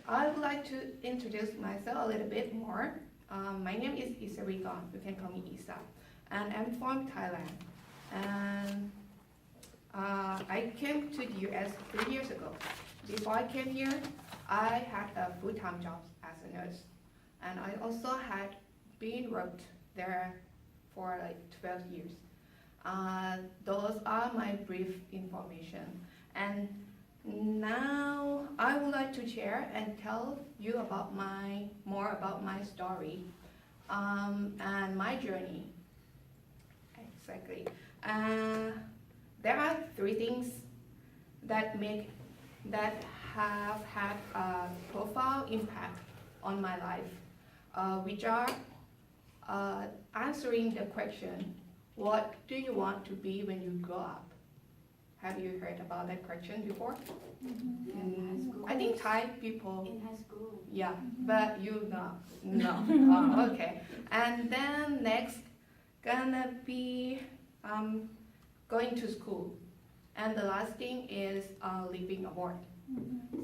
I would like to introduce myself a little bit more. My name is Isarika. You can call me Isa, and I'm from Thailand. And I came to the US 3 years ago. Before I came here, I had a full-time job as a nurse, and I also had been worked there for like 12 years. Those are my brief information. And now I would like to share and tell you about more about my story and my journey. Exactly. There are three things that make that have had a profound impact on my life, which are answering the question, what do you want to be when you grow up? Have you heard about that question before? Yeah, in high school. I think Thai people, In high school. yeah, but you know, no. Okay. And then next, gonna be going to school. And the last thing is living abroad.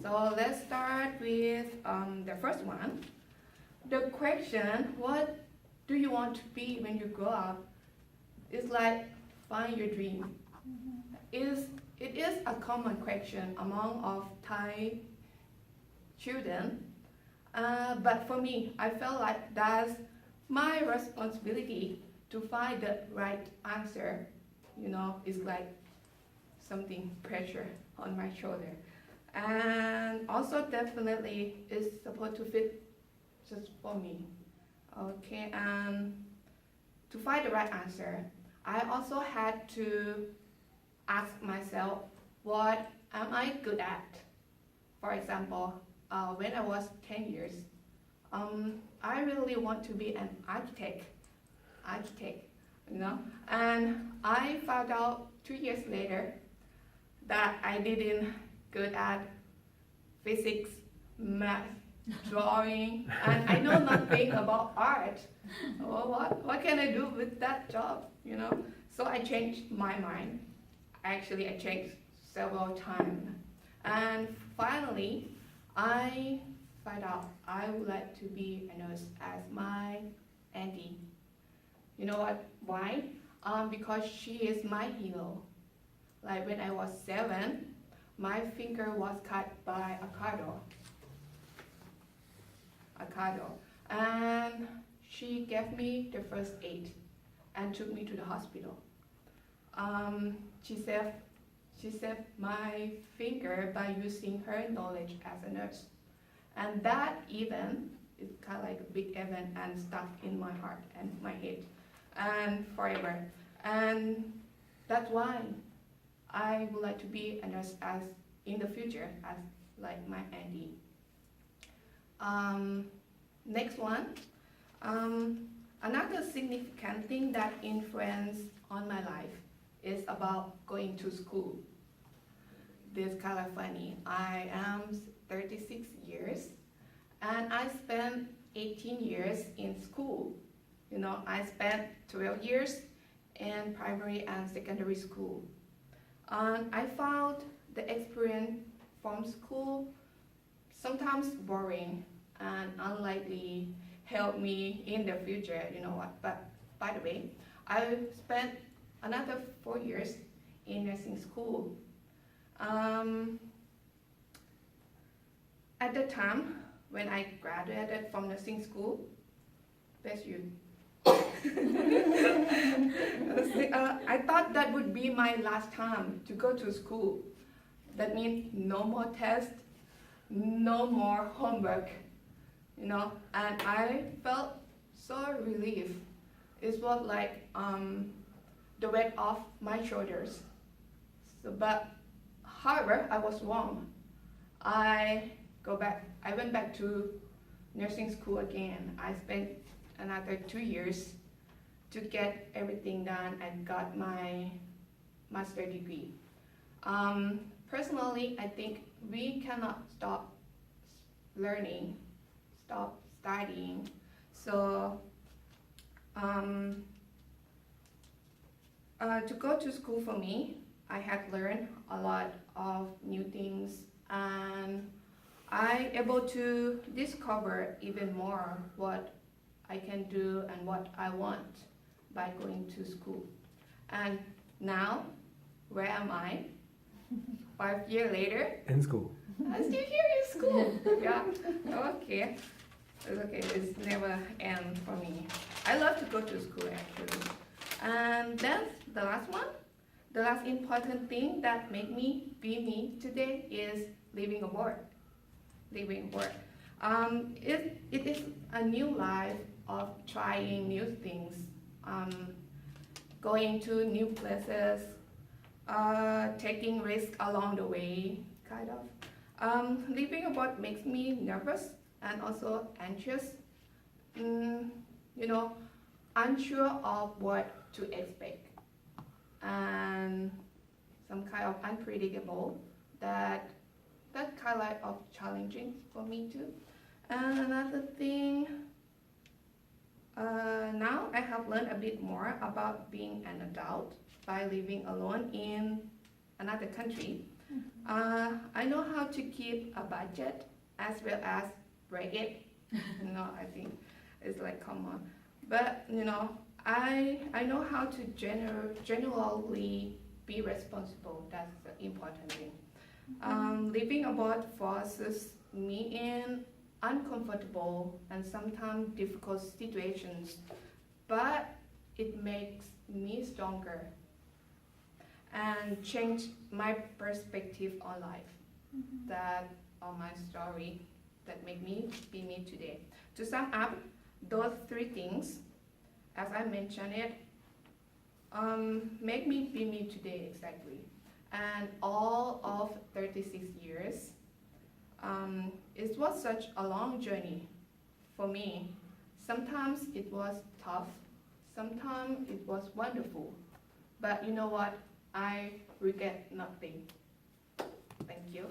So let's start with the first one. The question, what do you want to be when you grow up, is like find your dream. It is a common question among of Thai children, but for me, I felt like that's my responsibility to find the right answer. You know, it's like something pressure on my shoulder, and also definitely it's supposed to fit just for me. Okay, and to find the right answer, I also had to ask myself, what am I good at? For example, when I was 10 years, I really want to be an architect, and I found out 2 years later that I didn't good at physics, math, drawing, and I know nothing about art. Well, what can I do with that job, So I changed my mind. Actually, I changed several times. And finally, I found out I would like to be a nurse as my auntie. You know what? Why? Because she is my hero. Like when I was 7, my finger was cut by a cardo. And she gave me the first aid and took me to the hospital. She saved my finger by using her knowledge as a nurse. And that event is kind of like a big event and stuck in my heart and my head and forever. And that's why I would like to be a nurse as in the future as like my auntie. Next one. Another significant thing that influenced on my life is about going to school. This kind of funny. I am 36 years and I spent 18 years in school. I spent 12 years in primary and secondary school. And I found the experience from school sometimes boring and unlikely help me in the future, But by the way, I spent another 4 years in nursing school. At the time when I graduated from nursing school, bless you. I thought that would be my last time to go to school. That means no more tests, no more homework, and I felt so relieved. It was like the weight off my shoulders. However, I was wrong. I went back to nursing school again. I spent another 2 years to get everything done and got my master degree. Personally, I think we cannot stop learning, stop studying. So to go to school for me, I had learned a lot of new things, and I able to discover even more what I can do and what I want by going to school. And now, where am I? 5 years later, In school. I'm still here in school. Yeah, okay. It's okay, it's never end for me. I love to go to school actually. And then the last one, the last important thing that make me be me today is living abroad. Living abroad. It is a new life of trying new things, going to new places, taking risks along the way, kind of. Living abroad makes me nervous and also anxious, unsure of what to expect, and some kind of unpredictable that kind of challenging for me too. And another thing, now I have learned a bit more about being an adult by living alone in another country. I know how to keep a budget as well as break it. I think it's like common. But I know how to generally be responsible. That's the important thing. Living abroad forces me in uncomfortable and sometimes difficult situations, but it makes me stronger and change my perspective on life. That are my story that make me be me today. To sum up, those three things, as I mentioned it, make me be me today exactly. And all of 36 years, it was such a long journey for me. Sometimes it was tough, sometimes it was wonderful. But you know what? I regret nothing. Thank you.